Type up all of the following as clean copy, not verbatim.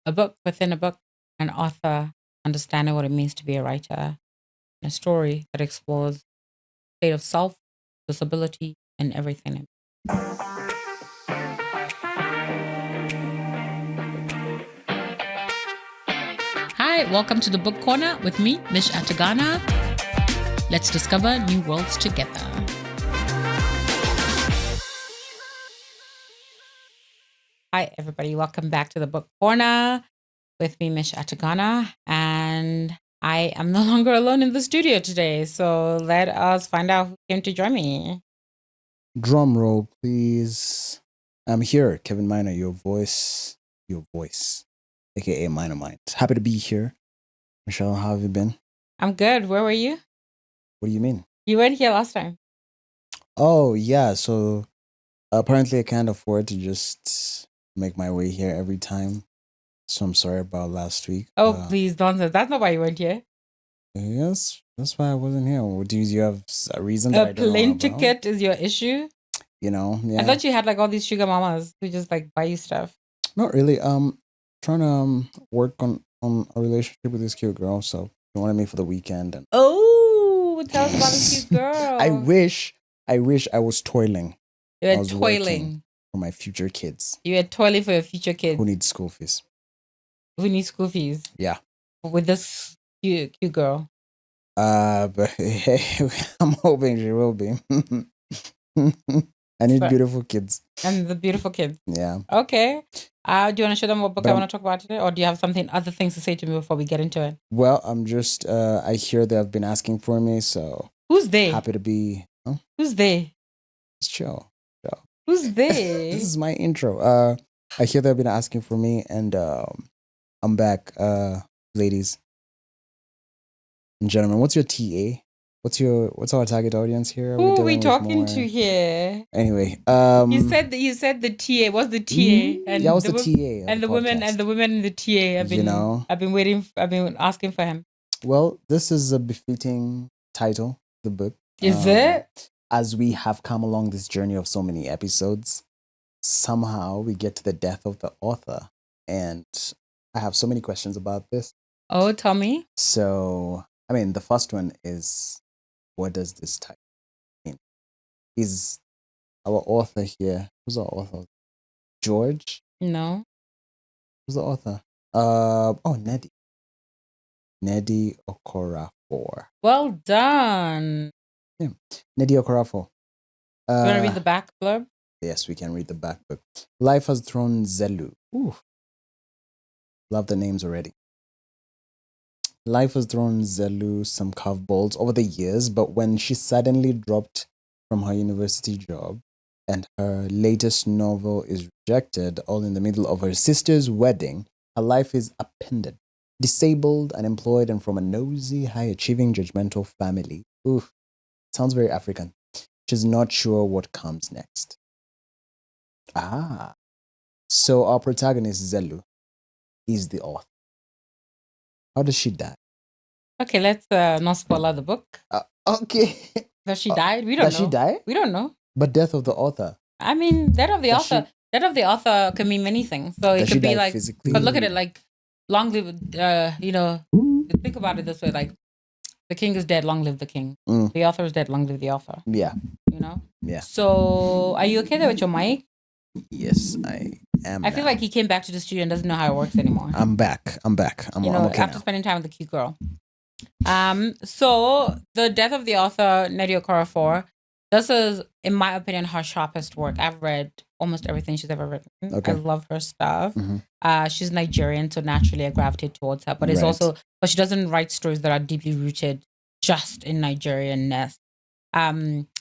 A book within a book, an author understanding what it means to be a writer, and a story that explores state of self, disability, and everything. Hi, welcome to the Book Corner with me, Mish Atagana. Let's discover new worlds together. Hi, everybody. Welcome back to the Book Corner with me, Mish Atagana. And I am no longer alone in the studio today. So let us find out who came to join me. Drum roll, please. I'm here, Kevin Maina, your voice, aka Minor Mind. Happy to be here. Michelle, how have you been? I'm good. Where were you? What do you mean? You weren't here last time. Oh, yeah. So apparently I can't afford to just make my way here every time. So I'm sorry about last week. Oh, please don't say that's not why you weren't here. Yes, that's why I wasn't here. Do you have a reason that I don't know plane about? ticket is your issue? Yeah. I thought you had like all these sugar mamas who just like buy you stuff. Not really. Trying to work on a relationship with this cute girl. So she wanted me for the weekend. And oh, tell us about this cute girl. I wish I was toiling. You were I was toiling for my future kids. You were toiling for your future kids who need school fees. Who need school fees? Yeah. With this cute girl. But hey, I'm hoping she will be. I need beautiful kids. And the beautiful kids. Yeah. Okay. Do you want to show them what book I want to talk about today? Or do you have other things to say to me before we get into it? Well, I'm just, I hear they have been asking for me, so. Who's they? Happy to be. Huh? Who's they? It's chill. Who's they? This is my intro. I hear they've been asking for me, and I'm back, ladies and gentlemen. What's your TA? What's our target audience here? Who are we talking to here? Anyway, you said the TA. What's the TA? And yeah, what's the TA? And the women in the TA. I've been waiting. I've been asking for him. Well, this is a befitting title. The book is it? As we have come along this journey of so many episodes, somehow we get to the death of the author, and I have so many questions about this. Oh, tell me. So, I mean, the first one is, what does this title mean? Is our author here? Who's our author? George? No. Who's the author? Nnedi Okorafor. Well done. Yeah. Nnedi Okorafor. You want to read the back blurb? Yes, we can read the back book. Life has thrown Zelu. Ooh. Love the names already. Life has thrown Zelu some curveballs over the years, but when she suddenly dropped from her university job and her latest novel is rejected, all in the middle of her sister's wedding, her life is upended. Disabled, unemployed, and from a nosy, high-achieving, judgmental family. Oof. Sounds very African. She's not sure what comes next. So our protagonist, Zelu, is the author. How does she die? Okay, let's not spoil the book. Okay. Does she die? We don't know. Does she die? We don't know. But death of the author. I mean, death of the author. Death of the author can mean many things. So it could be like, physically? But look at it like, long live, think about it this way, like, the king is dead, long live the king. The author is dead, long live the author. Yeah. Yeah. So, are you okay there with your mic? Yes, I am. I feel like he came back to the studio and doesn't know how it works anymore. I'm back. I'm okay after now. Spending time with the cute girl. So the death of the author Nnedi Okorafor. This is, in my opinion, her sharpest work. I've read almost everything she's ever written. Okay. I love her stuff. Mm-hmm. She's Nigerian, so naturally I gravitate towards her. But but she doesn't write stories that are deeply rooted just in Nigerianness.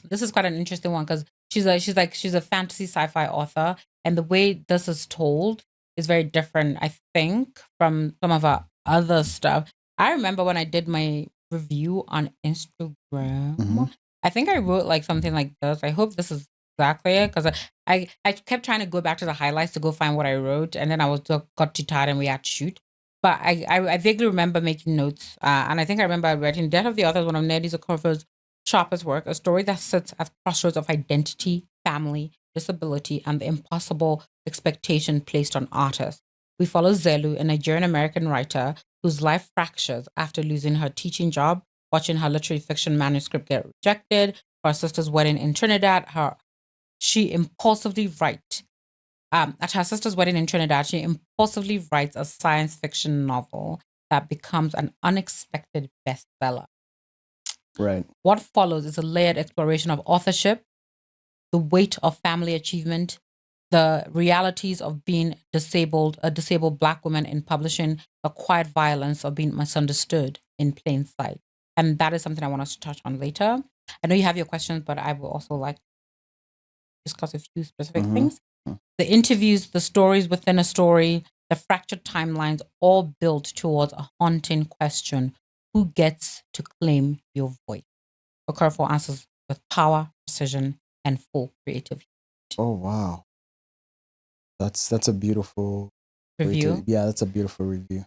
This is quite an interesting one because she's a fantasy sci-fi author, and the way this is told is very different, I think, from some of her other stuff. I remember when I did my review on Instagram. Mm-hmm. I think I wrote like something like this. I hope this is exactly it, because I kept trying to go back to the highlights to go find what I wrote, and then I got too tired and we had to shoot. But I vaguely remember making notes, and I think I remember writing Death of the Author is one of Nnedi Okorafor's sharpest work, a story that sits at the crossroads of identity, family, disability, and the impossible expectation placed on artists. we follow Zelu, a Nigerian-American writer whose life fractures after losing her teaching job, watching her literary fiction manuscript get rejected, her sister's wedding in Trinidad. She impulsively writes. At her sister's wedding in Trinidad, she impulsively writes a science fiction novel that becomes an unexpected bestseller. Right. What follows is a layered exploration of authorship, the weight of family achievement, the realities of being a disabled Black woman in publishing, the quiet violence of being misunderstood in plain sight. And that is something I want us to touch on later. I know you have your questions, but I will also like to discuss a few specific things. The interviews, the stories within a story, the fractured timelines, all built towards a haunting question: who gets to claim your voice? Okorafor answers with power, precision, and full creativity. Oh wow, that's a beautiful review. Yeah, that's a beautiful review.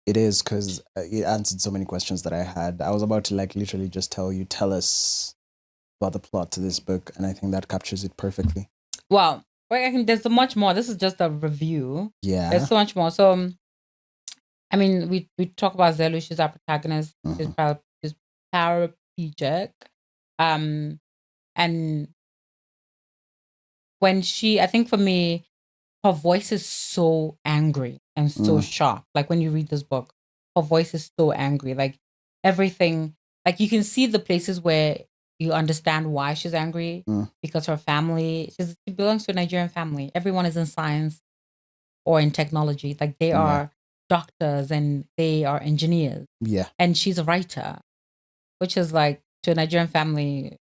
It is, because it answered so many questions that I had. I was about to like literally just tell us about the plot to this book, and I think that captures it perfectly. Wow. Well, I think there's so much more. This is just a review. Yeah. There's so much more. So, I mean, we talk about Zelu. She's our protagonist. She's paraplegic. And when I think for me, her voice is so angry and so sharp. Like when you read this book, her voice is so angry. Like everything, like you can see the places where you understand why she's angry, because her family, she belongs to a Nigerian family. Everyone is in science or in technology. Like they are doctors and they are engineers. Yeah. And she's a writer, which is like, to a Nigerian family,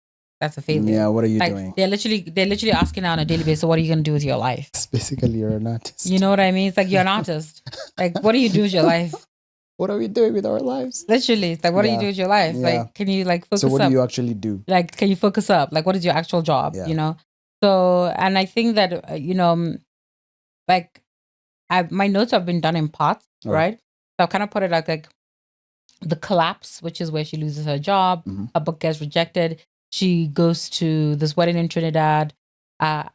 that's a failure. Yeah, what are you doing? They're literally asking her on a daily basis, so what are you going to do with your life? Basically, you're an artist. You know what I mean? It's like, you're an artist. Like, what do you do with your life? What are we doing with our lives? Literally, it's like, what do you do with your life? Like, can you like focus up? So what do you actually do? Like, can you focus up? Like, what is your actual job? Yeah. You know? So, and I think that, like, my notes have been done in parts, right? So I kind of put it like the collapse, which is where she loses her job, her book gets rejected. She goes to this wedding in Trinidad. I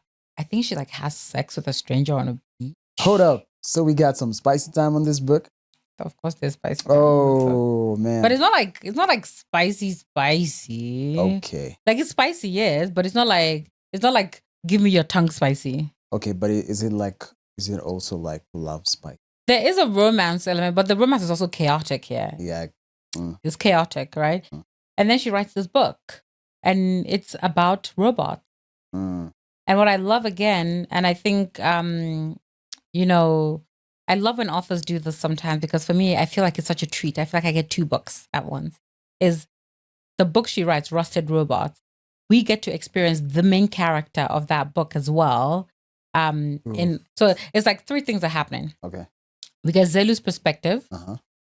think she like has sex with a stranger on a beach. Hold up. So we got some spicy time on this book? Of course there's spicy. Oh man. But it's not like spicy. Okay. Like it's spicy, yes, but it's not like give me your tongue spicy. Okay, but is it also like love spicy? There is a romance element, but the romance is also chaotic here. Yeah. It's chaotic, right? And then she writes this book, and it's about robots. And what I love again, and I think, I love when authors do this sometimes, because for me, I feel like it's such a treat. I feel like I get 2 books at once. Is the book she writes, Rusted Robots. We get to experience the main character of that book as well. So it's like 3 things are happening. Okay. We get Zelu's perspective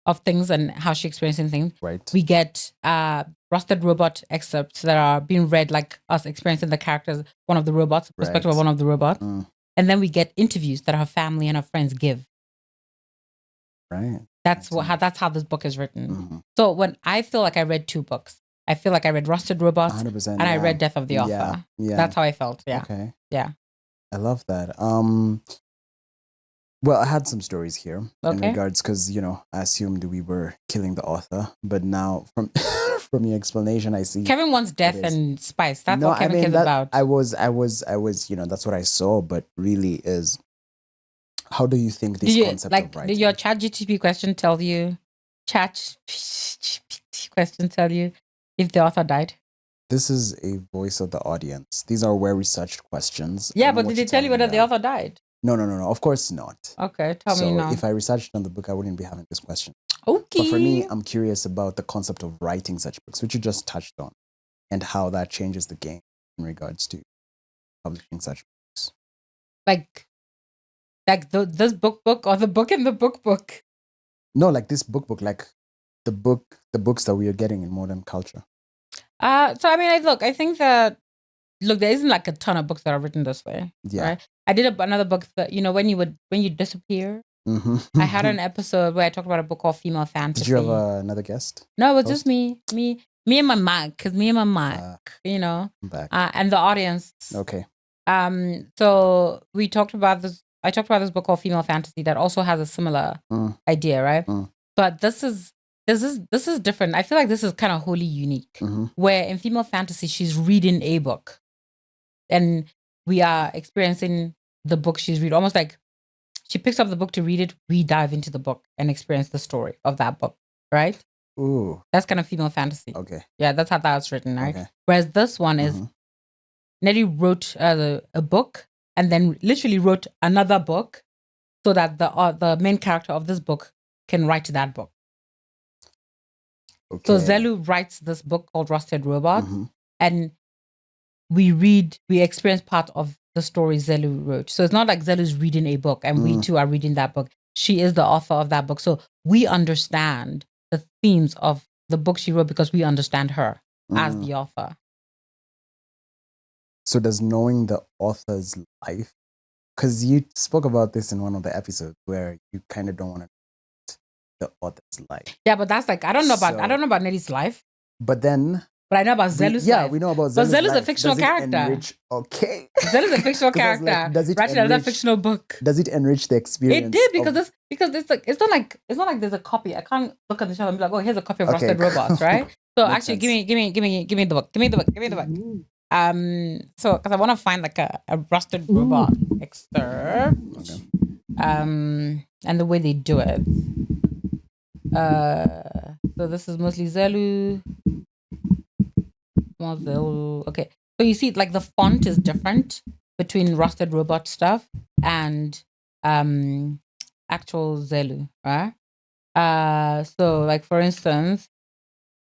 of things and how she's experiencing things. Right. We get Rusted Robot excerpts that are being read, like us experiencing the characters, one of the robots, perspective of one of the robots. And then we get interviews that her family and her friends give. Right. That's how this book is written. So when I feel like I read 2 books, I feel like I read Rusted Robots 100%, and I read Death of the Author. Yeah. That's how I felt. Yeah. Okay. Yeah. I love that. Well, I had some stories here in regards, because I assumed we were killing the author, but now from your explanation, I see Kevin wants death and spice. That's what Kevin cares about. I was that's what I saw, but really is, how do you think this concept of writing? Did your ChatGPT question tell you if the author died? This is a voice of the audience. These are well-researched questions. Yeah, but did they tell you whether the author died? No. Of course not. Okay, tell me now. So if I researched on the book, I wouldn't be having this question. Okay. But for me, I'm curious about the concept of writing such books, which you just touched on, and how that changes the game in regards to publishing such books. Like this book or the book in the book? No, like this book, like the books that we are getting in modern culture. So I mean, I think that there isn't like a ton of books that are written this way. Yeah. Right? I did another book that, when you disappear. I had an episode where I talked about a book called Female Fantasy. Did you have another guest? No, it was just me and my mic, I'm back. and the audience. Okay. So we talked about this I talked about this book called Female Fantasy that also has a similar idea, right? But this is different. I feel like this is kind of wholly unique. Where in female fantasy, she's reading a book, and we are experiencing the book she's reading. Almost like she picks up the book to read it. We dive into the book and experience the story of that book, right? Ooh, that's kind of female fantasy. Okay, yeah, that's how that's written, right? Okay. Whereas this one is Nnedi wrote a book and then literally wrote another book so that the main character of this book can write that book. Okay. So Zelu writes this book called Rusted Robots, and we experience part of the story Zelu wrote. So it's not like Zelu's reading a book and we too are reading that book. She is the author of that book. So we understand the themes of the book she wrote because we understand her as the author. So does knowing the author's life, because you spoke about this in one of the episodes where you kind of don't want to know the author's life. Yeah, but that's like I don't know about Nnedi's life. But I know about Zelu's life. Yeah, we know about Zelu's life. But Zelu's a fictional character. Okay. Zelu's a fictional character. Like, does it writing another fictional book? Does it enrich the experience? It did because it's not like there's a copy. I can't look at the shelf and be like, oh, here's a copy of Rusted Robots, right? So actually, give me the book. Give me the book. So because I want to find like a Rusted Robot excerpt. Okay. And the way they do it. So this is mostly Zelu. Okay, so you see, like the font is different between Rusted Robot stuff and actual Zelu, right? So like for instance,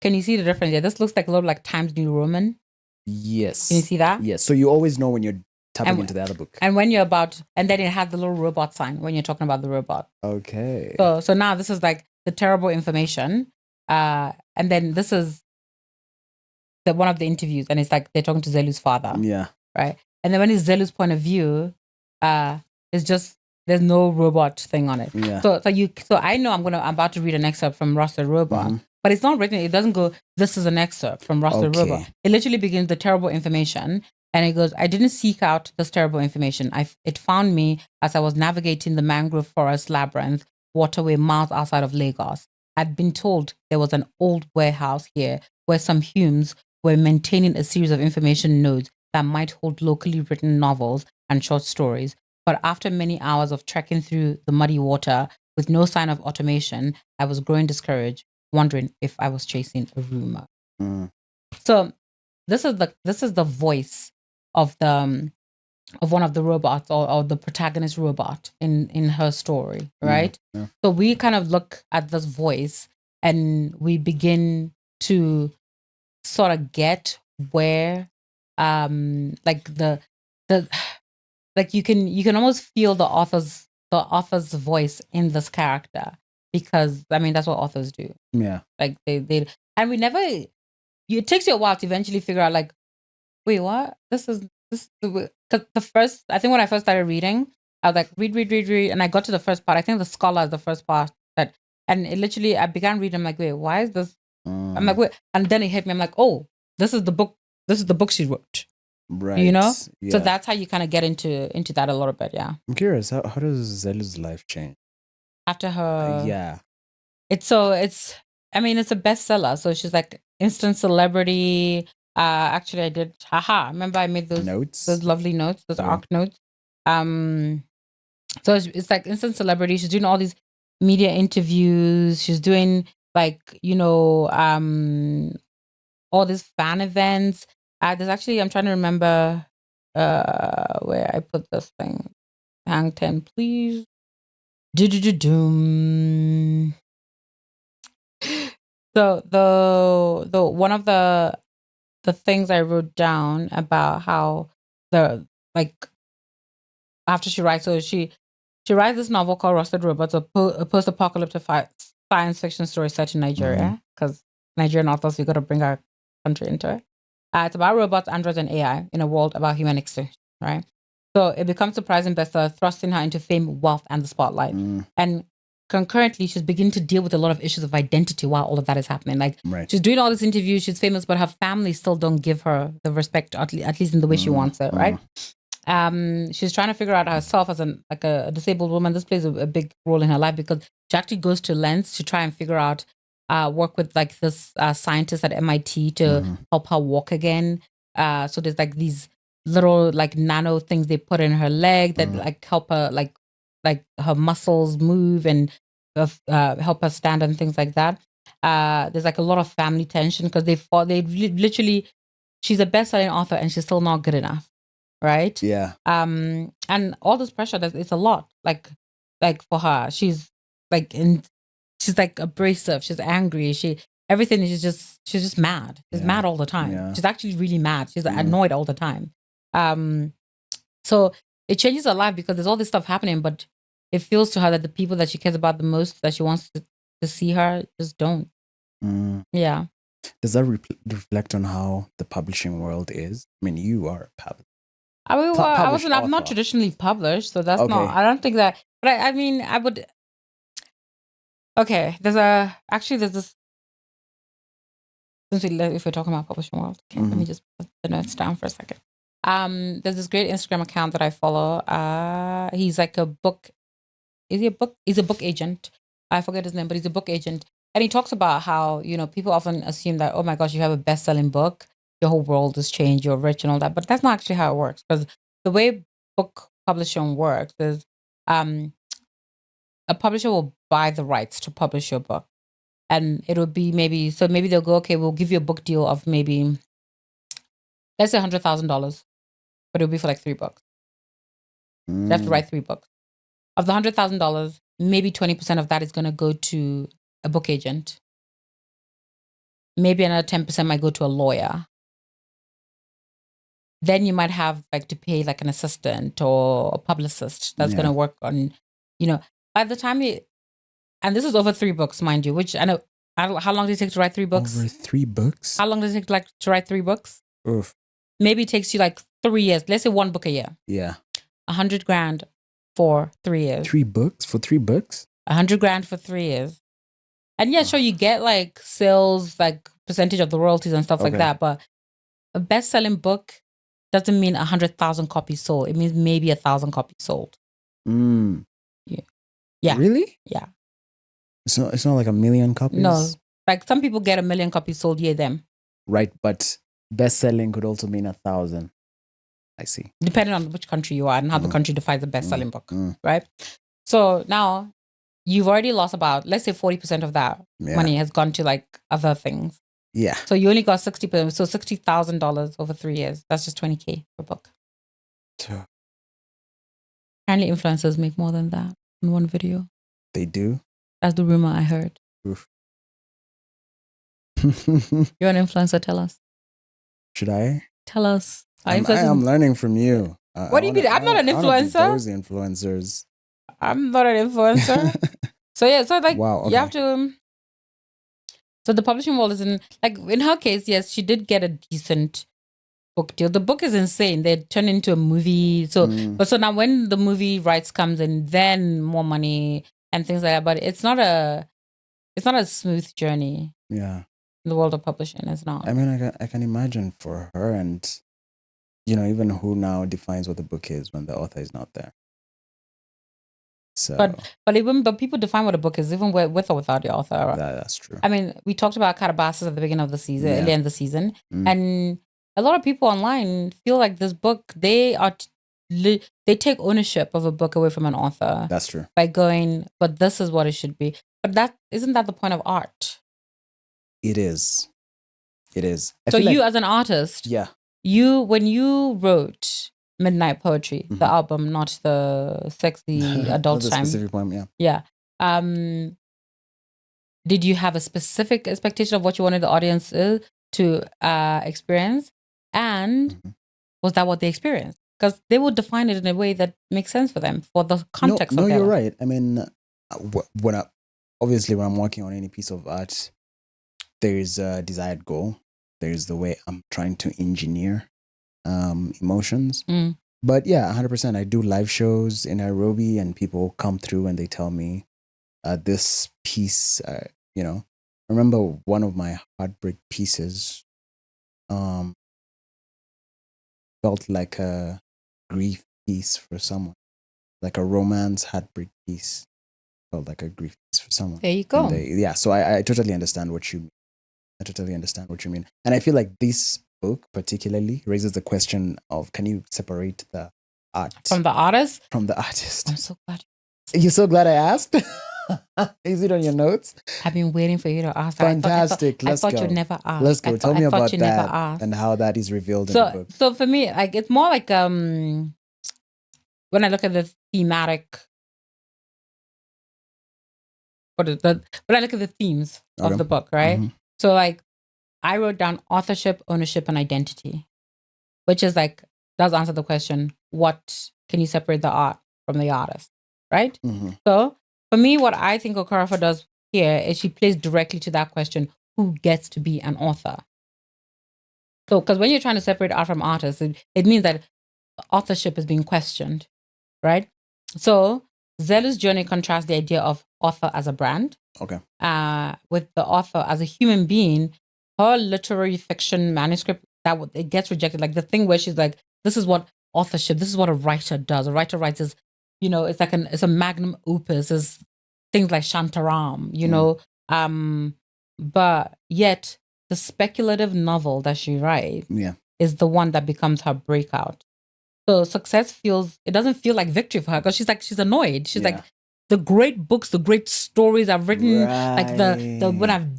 can you see the difference? Yeah, this looks like a little like Times New Roman. Yes. Can you see that? Yes. So you always know when you're tapping into the other book. And when you're and then it has the little robot sign when you're talking about the robot. Okay. So now this is like the terrible information. And then this is one of the interviews, and it's like they're talking to Zelu's father. Yeah. Right. And then when it's Zelu's point of view, it's just there's no robot thing on it. Yeah. So I know I'm about to read an excerpt from Rusted Robot, but it's not written. It doesn't go, this is an excerpt from Rusted Robot. It literally begins the terrible information, and it goes, I didn't seek out this terrible information. It found me as I was navigating the mangrove forest labyrinth waterway miles outside of Lagos. I'd been told there was an old warehouse here where some Humes were maintaining a series of information nodes that might hold locally written novels and short stories. But after many hours of trekking through the muddy water with no sign of automation, I was growing discouraged, wondering if I was chasing a rumor. So this is the voice of one of the robots or the protagonist robot in her story, right? Yeah. So we kind of look at this voice and we begin to sort of get where like the like you can almost feel the author's voice in this character, because I mean that's what authors do. Yeah. Like they and we never it takes you a while to eventually figure out like, wait, what? This is because I think when I first started reading, I was like read, and I got to the first part. I think the scholar is the first part and it literally I began reading. I'm like, wait, why is this? I'm like, wait, and then it hit me. I'm like, oh, this is the book. This is the book she wrote. Right. You know? Yeah. So that's how you kind of get into that a little bit, yeah. I'm curious, how does Zelu's life change? After her... yeah. It's a bestseller. So she's like instant celebrity. Actually, I did... Remember I made those notes? Those lovely notes, those ARC notes. So it's like instant celebrity. She's doing all these media interviews. She's doing like, all these fan events. There's actually, I'm trying to remember where I put this thing. Hang 10, please. Doom. So the one of the things I wrote down about how after she writes, so she writes this novel called Rusted Robots, a post-apocalyptic science fiction story set in Nigeria, because Nigerian authors, we got to bring our country into it. It's about robots, androids, and AI in a world about human extinction, right? So it becomes a surprising bestseller, thrusting her into fame, wealth, and the spotlight. And concurrently, she's beginning to deal with a lot of issues of identity while all of that is happening. Like, she's doing all these interviews, she's famous, but her family still don't give her the respect, at least in the way she wants it, right? She's trying to figure out herself as a disabled woman. This plays a big role in her life because she actually goes to lengths to try and figure out, work with like this scientist at MIT to help her walk again. So there's like these little like nano things they put in her leg that like help her like her muscles move and help her stand and things like that. There's like a lot of family tension because literally, she's a best-selling author and she's still not good enough, right? Yeah. And all this pressure, it's a lot. Like for her, she's like she's like abrasive. She's angry. Everything is she's just mad. She's mad all the time. Yeah. She's actually really mad. She's annoyed all the time. So it changes her life because there's all this stuff happening, but it feels to her that the people that she cares about the most, that she wants to see her, just don't. Yeah. Does that reflect on how the publishing world is? I mean, you are a publisher. I'm not traditionally published, so that's not. I don't think that. But I mean, I would. Okay, there's this. If we're talking about publishing world, okay, let me just put the notes down for a second. There's this great Instagram account that I follow. He's like a book. Is he a book? He's a book agent. I forget his name, but he's a book agent, and he talks about how people often assume that, oh my gosh, you have a best-selling book, your whole world has changed, you're rich and all that, but that's not actually how it works. Because the way book publishing works is, a publisher will buy the rights to publish your book, and it'll be maybe they'll go, okay, we'll give you a book deal of maybe, let's say $100,000, but it'll be for like 3 books. You have to write 3 books. Of the $100,000, maybe 20% of that is going to go to a book agent. Maybe another 10% might go to a lawyer. Then you might have like to pay like an assistant or a publicist that's going to work on, by the time and this is over 3 books, mind you, which I know, how long does it take to write 3 books? Over 3 books? How long does it take to write 3 books? Oof. Maybe it takes you like 3 years. Let's say 1 book a year. Yeah. $100,000 for 3 years. 3 books? For 3 books? $100,000 for 3 years. And sure, you get like sales, like percentage of the royalties and stuff like that. But a best-selling book doesn't mean 100,000 copies sold. It means maybe 1,000 copies sold. Yeah. Really? Yeah. It's not like 1 million copies? No. Like some people get 1 million copies sold, them. Right, but best-selling could also mean 1,000. I see. Depending on which country you are and how the country defines a best-selling book, right? So now you've already lost about, let's say 40% of that money has gone to like other things. Yeah. So you only got 60%. So $60,000 over 3 years. That's just $20,000 per book. Sure. Apparently influencers make more than that in one video. They do? That's the rumor I heard. Oof. You're an influencer. Tell us. Should I? Tell us. I'm learning from you. What do you mean? I'm not an influencer. Those influencers. I'm not an influencer. So like, wow, okay. you have to. So the publishing world is in her case, yes, she did get a decent book deal. The book is insane. They turn into a movie. So, but so now when the movie rights comes in, then more money and things like that. But it's not a smooth journey. Yeah. In the world of publishing, it's not. I mean, I can imagine for her, and even who now defines what the book is when the author is not there. So, but people define what a book is, even with or without the author. That's true. I mean, we talked about Calabasas at the beginning of the season, early in the season, and a lot of people online feel like this book, they take ownership of a book away from an author. That's true. By going, but this is what it should be. But isn't that the point of art? It is. It is. So you, as an artist, when you wrote Midnight Poetry, the album, not the sexy adult time. Specific poem, yeah. Did you have a specific expectation of what you wanted the audience to experience? And was that what they experienced? Because they would define it in a way that makes sense for them, for the context of it. No, you're right. I mean, when I'm working on any piece of art, there is a desired goal. There is the way I'm trying to engineer emotions. But 100%. I do live shows in Nairobi, and people come through and they tell me this piece. I remember one of my heartbreak pieces felt like a grief piece for someone, like a romance heartbreak piece, felt like a grief piece for someone. There you go. So I totally understand what you mean. I totally understand what you mean. And I feel like this book particularly raises the question of, can you separate the art from the artist? From the artist. I'm so glad. You're so glad I asked? Is it on your notes? I've been waiting for you to ask. Fantastic. I thought you'd never ask. Let's go. Tell me about that and how that is revealed in the book. So for me, like, it's more like when I look at the thematic, when I look at the themes of the book, right? Mm-hmm. So like, I wrote down authorship, ownership, and identity, which is like, does answer the question, what can you separate the art from the artist, right? Mm-hmm. So for me, what I think Okorafor does here is she plays directly to that question, who gets to be an author? So, because when you're trying to separate art from artists, it means that authorship is being questioned, right? So Zelu's journey contrasts the idea of author as a brand, with the author as a human being. Her literary fiction manuscript, it gets rejected. Like the thing where she's like, this is what authorship, this is what a writer does. A writer writes is, it's like it's a magnum opus, is things like Shantaram, but yet the speculative novel that she writes is the one that becomes her breakout. So success doesn't feel like victory for her, because she's annoyed. She's like, the great books, the great stories I've written, like the when I've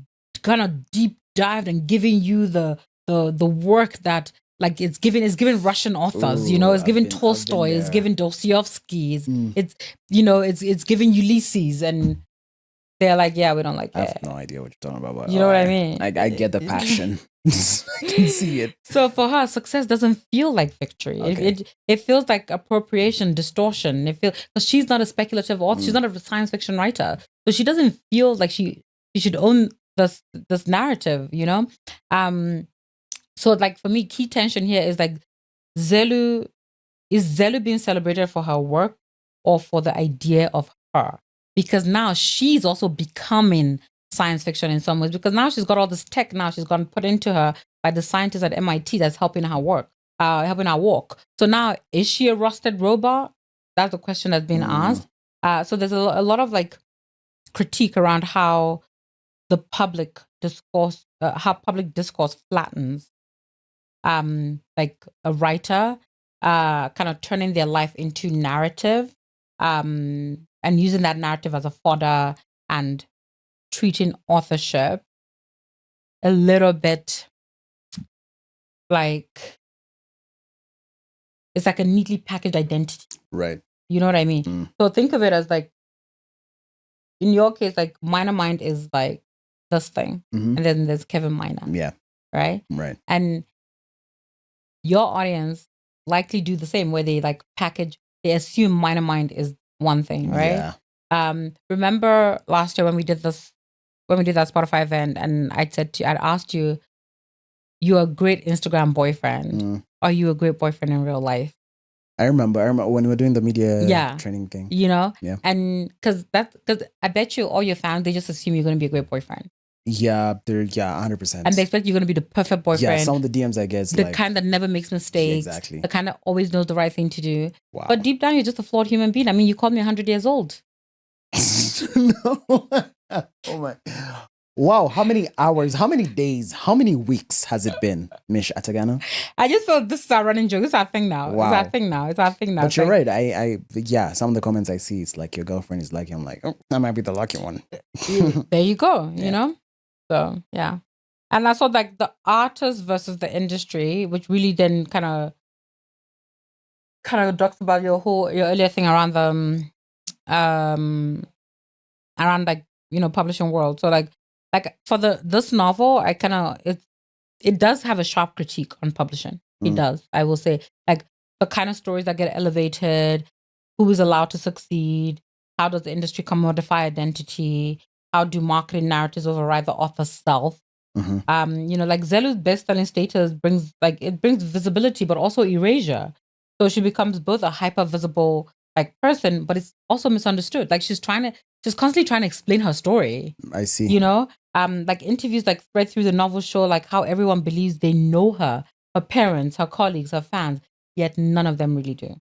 kind of deep dived and given you the work that, like, it's given Russian authors, it's given Tolstoy, it's given Dostoevsky, it's given Ulysses, and they're like, yeah, we don't like that. I have no idea what you're talking about. You know what I mean? I get the passion. I can see it. So for her, success doesn't feel like victory. It feels like appropriation, distortion. It feels, because she's not a speculative author. She's not a science fiction writer. So she doesn't feel like she should own this narrative, So like for me, key tension here is like, Zelu being celebrated for her work or for the idea of her? Because now she's also becoming science fiction in some ways, because now she's got all this tech now she's gotten put into her by the scientists at MIT that's helping her work, helping her walk. So now, is she a rusted robot? That's the question that's being asked. So there's a lot of like critique around how the public discourse, flattens, like a writer, kind of turning their life into narrative, and using that narrative as a fodder, and treating authorship a little bit like it's like a neatly packaged identity. Right. You know what I mean? So think of it as like, in your case, like Minor Mind is like this thing. And then there's Kevin Maina. Yeah. Right? Right. And your audience likely do the same, where they like they assume Minor Mind is one thing, right? Yeah. Remember last year when we did that Spotify event, and I'd asked you, you're a great Instagram boyfriend. Are you a great boyfriend in real life? I remember when we were doing the media training thing. Yeah. And because I bet you all your fans, they just assume you're going to be a great boyfriend. Yeah, 100%. And they expect you're going to be the perfect boyfriend. Yeah, some of the DMs I get, the kind that never makes mistakes. Exactly. The kind that always knows the right thing to do. Wow. But deep down, you're just a flawed human being. I mean, you called me 100 years old. No. Oh my. Wow, how many hours, how many days, how many weeks has it been, Mish Atagano? I just felt this is our running joke. This is our thing now. Wow. It's our thing now. But you're right. I some of the comments I see, it's like your girlfriend is lucky. I'm like, oh, that might be the lucky one. There you go, you know? So, yeah. And I saw like the artist versus the industry, which really then kind of talks about your earlier thing around the, around like, publishing world. So like for this novel, I kind of, it does have a sharp critique on publishing. It does, I will say. Like the kind of stories that get elevated, who is allowed to succeed, how does the industry commodify identity, how do marketing narratives override the author's self? Like Zelu's best-selling status brings visibility, but also erasure. So she becomes both a hyper-visible like person, but it's also misunderstood. Like she's constantly trying to explain her story. I see. Like interviews like spread through the novel show like how everyone believes they know her parents, her colleagues, her fans, yet none of them really do.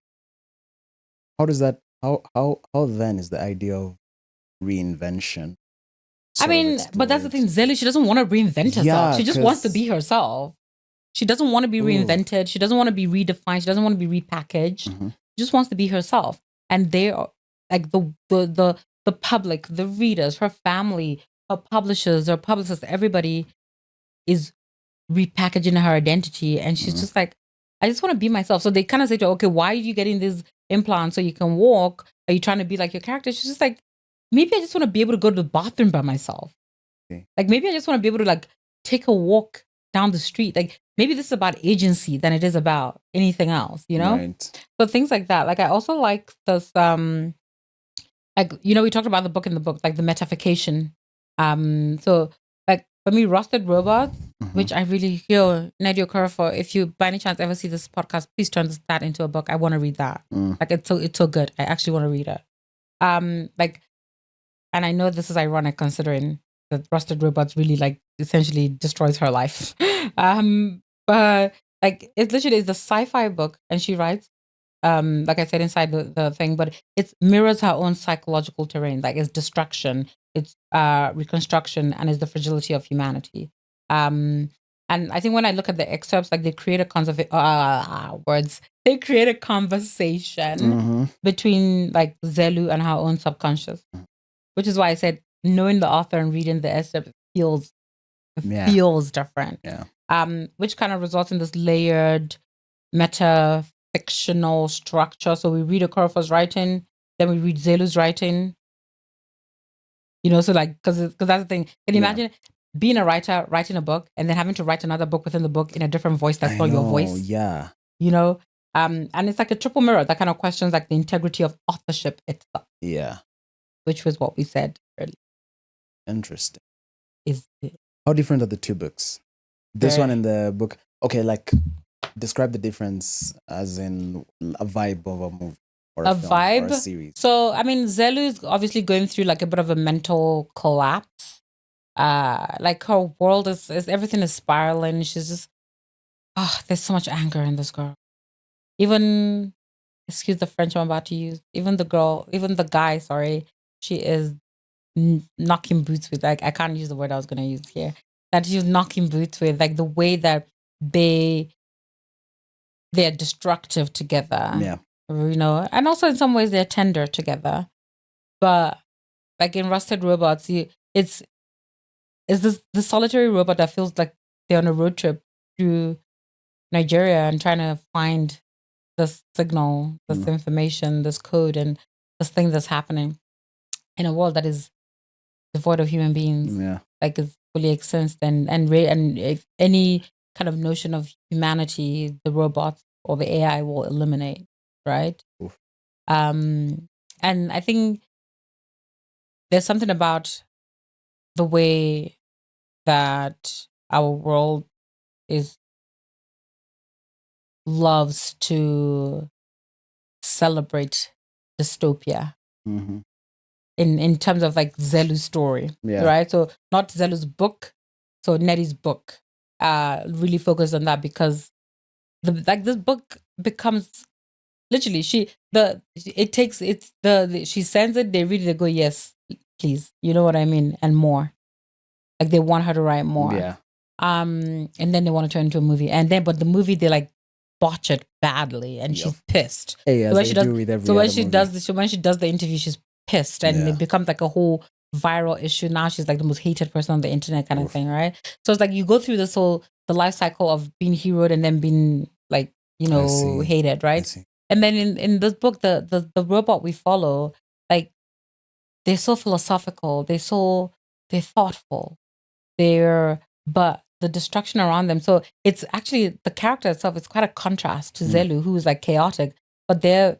how does that how then is the idea of reinvention? I mean, but that's the thing, Zelu, she doesn't want to reinvent herself. Yeah, she just wants to be herself. She doesn't want to be reinvented. She doesn't want to be redefined. She doesn't want to be repackaged. Mm-hmm. She just wants to be herself. And they are like the public, the readers, her family, her publishers, her publicists, everybody is repackaging her identity. And she's just like, I just want to be myself. So they kind of say to her, okay, why are you getting these implants so you can walk? Are you trying to be like your character? She's just like, maybe I just want to be able to go to the bathroom by myself. Okay. Like maybe I just want to be able to like take a walk down the street. Like maybe this is about agency than it is about anything else, you know? Right. So things like that. Like I also like this like, you know, we talked about the book in the book, like the metafication. So like for me, Rusted Robots, which I really feel, Nnedi Okorafor, if you by any chance ever see this podcast, please turn that into a book. I want to read that. Like it's so good. I actually want to read it. Like, and I know this is ironic considering that Rusted Robots really like essentially destroys her life. But like it literally is the sci-fi book, and she writes, like I said inside the thing, but it mirrors her own psychological terrain. Like it's destruction, it's reconstruction, and it's the fragility of humanity. And I think when I look at the excerpts, like they create a they create a conversation between like Zelu and her own subconscious, which is why I said knowing the author and reading the excerpt feels different. Yeah. Which kind of results in this layered meta fictional structure. So we read Okorafor's writing, then we read Zelu's writing. You know, so like because that's the thing. Can you imagine being a writer, writing a book, and then having to write another book within the book in a different voice that's not your voice? Yeah. You know, and it's like a triple mirror that kind of questions like the integrity of authorship itself. Yeah. Which was what we said earlier. Interesting. How different are the two books? This one and the book. Okay, like describe the difference as in a vibe of a movie or a film vibe or a series. So I mean, Zelu is obviously going through like a bit of a mental collapse. Like her world is everything is spiraling. She's just there's so much anger in this girl. Even excuse the French I'm about to use. Even the guy, sorry, she is knocking boots with. Like I can't use the word I was gonna use here. That she's knocking boots with, like the way that they're destructive together. Yeah. You know, and also in some ways they're tender together. But like in Rusted Robots, it's this solitary robot that feels like they're on a road trip through Nigeria and trying to find this signal, this information, this code, and this thing that's happening in a world that is devoid of human beings. Yeah. Like it's fully extinct, and if any kind of notion of humanity, the robots or the AI will eliminate, right? Oof. And I think there's something about the way that our world loves to celebrate dystopia. In terms of like Zelu's story, right? So not Zelu's book, so Nnedi's book really focused on that because this book becomes literally she sends it, they read it, they go, yes, please, you know what I mean, and more. Like they want her to write more. Yeah. And then they want to turn into a movie, but the movie they like botch it badly, and she's pissed. Hey, so when she does the interview, she's pissed, and it becomes like a whole viral issue. Now she's like the most hated person on the internet, kind of thing, right? So it's like you go through this whole the life cycle of being heroed and then being like, you know, hated, right? And then in this book, the robot we follow, like they're so philosophical, they're thoughtful, but the destruction around them. So it's actually the character itself. It's quite a contrast to Zelu, who is like chaotic, but they're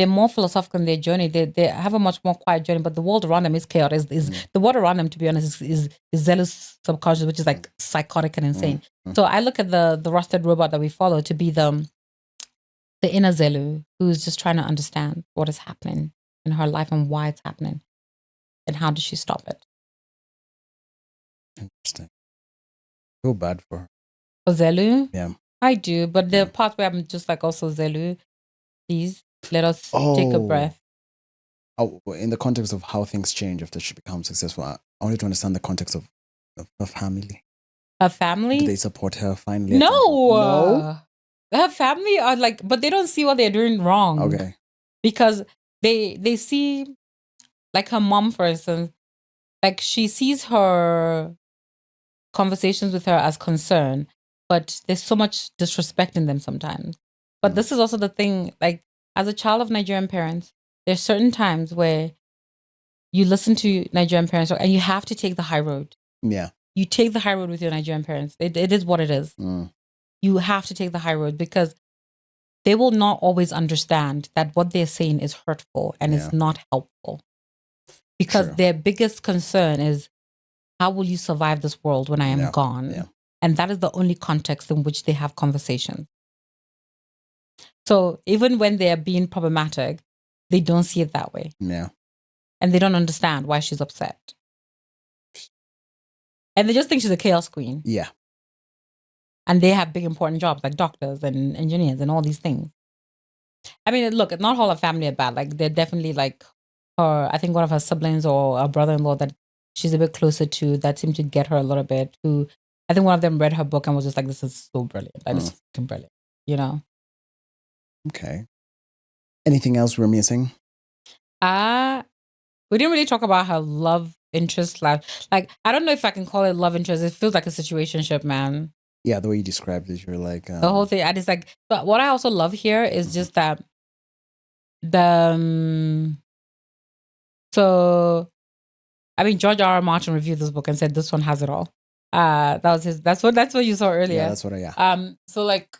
more philosophical in their journey. They have a much more quiet journey, but the world around them is chaotic. The world around them, to be honest, is Zelu's subconscious, which is like psychotic and insane. So I look at the rusted robot that we follow to be the inner Zelu, who's just trying to understand what is happening in her life and why it's happening, and how does she stop it. Interesting. I feel bad for her. For Zelu? Yeah. I do, but the part where I'm just like, also Zelu, please. Let us take a breath. Oh, in the context of how things change after she becomes successful, I wanted to understand the context of her family. Her family? Do they support her finally? No. Her family are like, but they don't see what they're doing wrong. Okay. Because they see, like her mom, for instance, like she sees her conversations with her as concern, but there's so much disrespect in them sometimes. But this is also the thing, like, as a child of Nigerian parents, there's certain times where you listen to Nigerian parents and you have to take the high road. Yeah. You take the high road with your Nigerian parents. It is what it is. You have to take the high road because they will not always understand that what they're saying is hurtful and is not helpful. Because their biggest concern is, how will you survive this world when I am gone? Yeah. And that is the only context in which they have conversations. So even when they're being problematic, they don't see it that way. Yeah. And they don't understand why she's upset. And they just think she's a chaos queen. Yeah. And they have big important jobs like doctors and engineers and all these things. I mean, look, not all her family are bad. Like, they're definitely like her, I think one of her siblings or a brother-in-law that she's a bit closer to that seemed to get her a little bit, who I think one of them read her book and was just like, this is so brilliant. Like, this is fucking brilliant, you know? Okay. Anything else we're missing? We didn't really talk about her love interest. Like, I don't know if I can call it love interest. It feels like a situationship, man. Yeah, the way you described it, you're like... the whole thing, I just like... But what I also love here is just that so, I mean, George R. R. Martin reviewed this book and said this one has it all. That was his... That's what you saw earlier. Yeah, that's what I... So, like,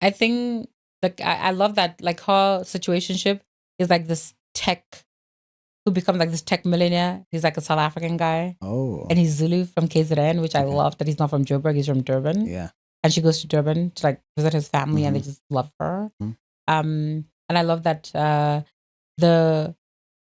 I think... Like, I love that, like, her situationship is like this tech... who becomes like this tech millionaire. He's like a South African guy. Oh. And he's Zelu from KZN, which I love that he's not from Joburg, he's from Durban. Yeah. And she goes to Durban to like visit his family and they just love her. And I love that the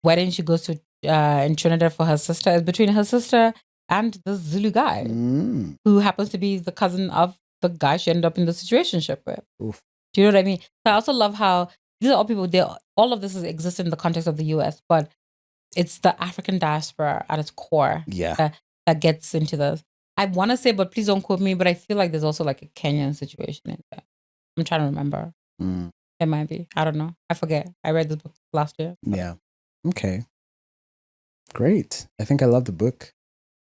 wedding she goes to in Trinidad for her sister is between her sister and the Zulu guy who happens to be the cousin of the guy she ended up in the situationship with. Oof. Do you know what I mean? So I also love how these are all people, all of this exists in the context of the US, but it's the African diaspora at its core that gets into this. I want to say, but please don't quote me, but I feel like there's also like a Kenyan situation in there. I'm trying to remember. It might be. I don't know. I forget. I read this book last year. Yeah. Okay. Great. I think I love the book.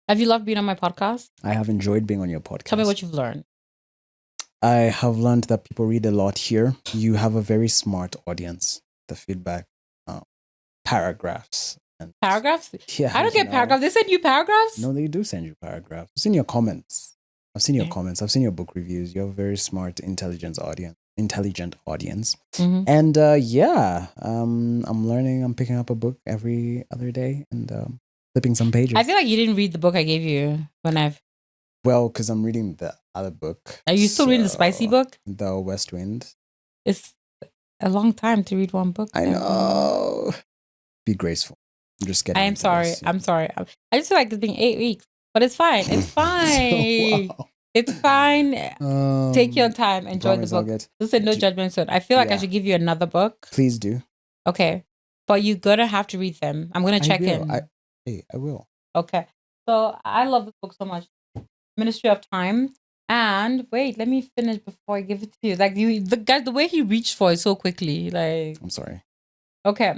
Have you loved being on my podcast? I have enjoyed being on your podcast. Tell me what you've learned. I have learned that people read a lot here. You have a very smart audience. The feedback, paragraphs. Paragraphs? Yeah. I don't get paragraphs. They send you paragraphs? No, they do send you paragraphs. I've seen your comments. I've seen your comments. I've seen your book reviews. You have a very smart, intelligent audience. And I'm learning. I'm picking up a book every other day and flipping some pages. I feel like you didn't read the book I gave you Well, because I'm reading the other book. Are you still reading the spicy book? The West Wind. It's a long time to read one book. I know. Be graceful. I'm just kidding. I am sorry. This. I'm sorry. I just feel like it's been 8 weeks, but it's fine. It's fine. Wow. It's fine. Take your time. Enjoy the book. This is no judgment zone. I feel like I should give you another book. Please do. Okay. But you're going to have to read them. I'm going to check in. I will. Okay. So I love this book so much. Ministry of Time. And wait, let me finish before I give it to you. Like the way he reached for it so quickly. Like, I'm sorry. Okay.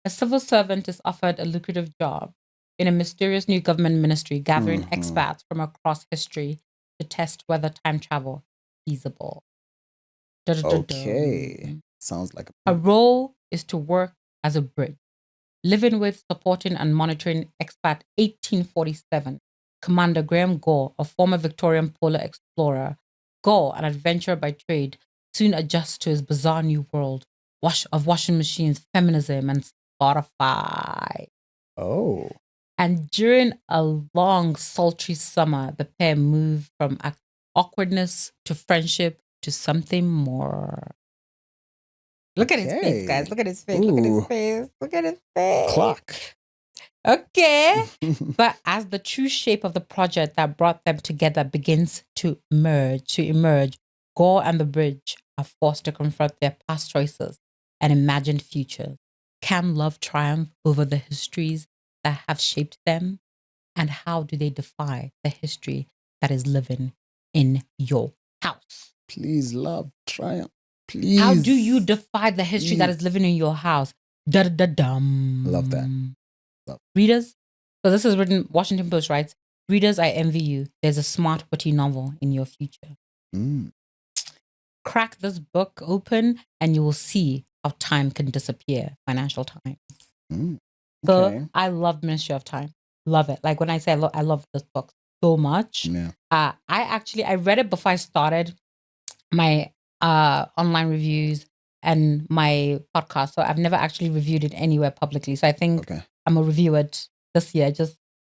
A civil servant is offered a lucrative job in a mysterious new government ministry, gathering expats from across history to test whether time travel is feasible. Okay. Sounds like a role is to work as a bridge, living with, supporting, and monitoring expat 1847 Commander Graham Gore, a former Victorian polar explorer. Gore, an adventurer by trade, soon adjusts to his bizarre new world of washing machines, feminism, and Spotify. Oh. And during a long, sultry summer, the pair move from awkwardness to friendship to something more. Look at his face, guys. Look at his face. Ooh. Look at his face. Look at his face. Clock. Okay. But as the true shape of the project that brought them together begins to emerge, Gore and the bridge are forced to confront their past choices and imagined futures? Can love triumph over the histories that have shaped them? And how do they defy the history that is living in your house? Please, love, triumph. Please. How do you defy the history that is living in your house? Da-da-da-dum. Love that. Love. Readers, so this is written, Washington Post writes, readers, I envy you. There's a smart, witty novel in your future. Crack this book open and you will see how time can disappear. Financial Times. Okay. So I love Ministry of Time. Love it. Like when I say I love this book so much. Yeah. I read it before I started my online reviews and my podcast. So I've never actually reviewed it anywhere publicly. So I think I'm gonna review it this year.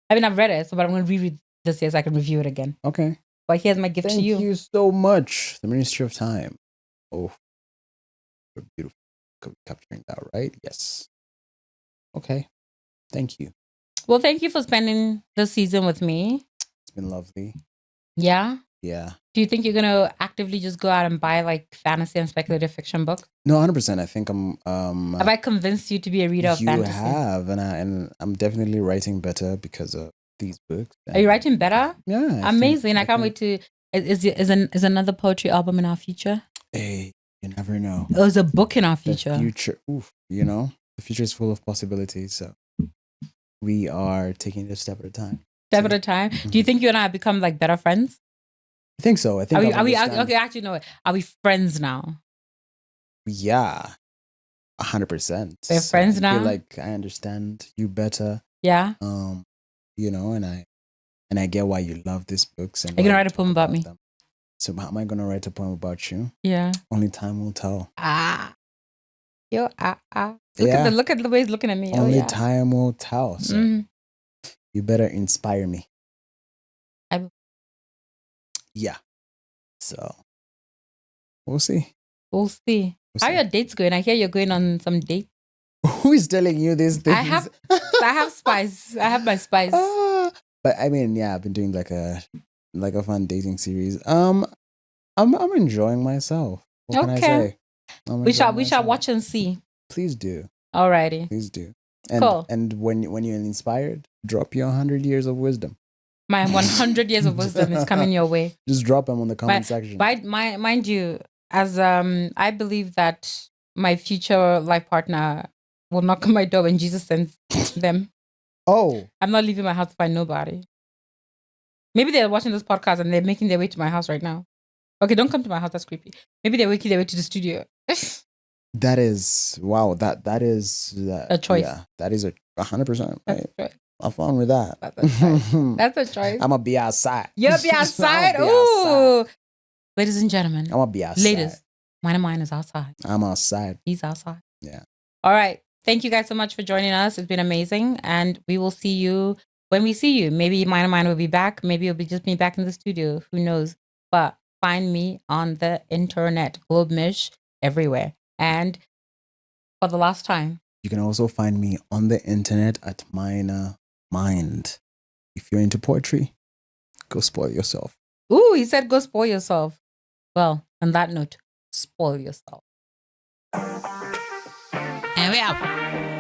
I've read it, but I'm gonna reread this year so I can review it again. Okay. But here's my gift to you. Thank you so much. The Ministry of Time. Oh, beautiful. Capturing that, right? Yes. Okay. Thank you. Well, thank you for spending this season with me. It's been lovely. Yeah? Yeah. Do you think you're going to actively just go out and buy like fantasy and speculative fiction books? No, 100%. I think I'm... have I convinced you to be a reader of fantasy? You have. And I'm definitely writing better because of these books. Are you writing better? Yeah. Amazing. I can't wait to... Is another poetry album in our future? Hey, you never know. There's a book in our future. The future. Oof, the future is full of possibilities. So we are taking it a step at a time. Step at a time. Mm-hmm. Do you think you and I have become like better friends? I think so. I think are we okay? Actually, no. Are we friends now? Yeah, 100%. We're friends now. I feel like I understand you better. Yeah. And I get why you love these books. And are you gonna write a poem about me? Them. So how am I gonna write a poem about you? Yeah. Only time will tell. Look at the way he's looking at me. Only time will tell. So you better inspire me. Yeah. So we'll see. We'll see. How are your dates going? I hear you're going on some dates. Who is telling you these things? I have spice. I have my spice. But I mean, yeah, I've been doing like a fun dating series. I'm enjoying myself. What can I say? We shall watch and see. Please do. Alrighty. Please do. And cool. And when you're inspired, drop your 100 years of wisdom. My 100 years of wisdom is coming your way. Just drop them on the comment section. Mind you, as I believe that my future life partner will knock on my door when Jesus sends them. Oh. I'm not leaving my house to find nobody. Maybe they're watching this podcast and they're making their way to my house right now. Okay, don't come to my house. That's creepy. Maybe they're making their way to the studio. That is, wow. That is a choice. Yeah, that is 100%. That's a choice. Have fun with that. That's a choice. That's a choice. I'm going to be outside. You'll be outside? Ooh. Ladies and gentlemen. I'm going to be outside. Ladies, mine is outside. I'm outside. He's outside. Yeah. All right. Thank you guys so much for joining us. It's been amazing. And we will see you when we see you. Maybe mine will be back. Maybe it'll be just me back in the studio. Who knows? But find me on the internet, Globemish, everywhere. And for the last time, you can also find me on the internet at Maina Mind. If you're into poetry, go spoil yourself. Ooh, he said go spoil yourself. Well, on that note, spoil yourself. And we out.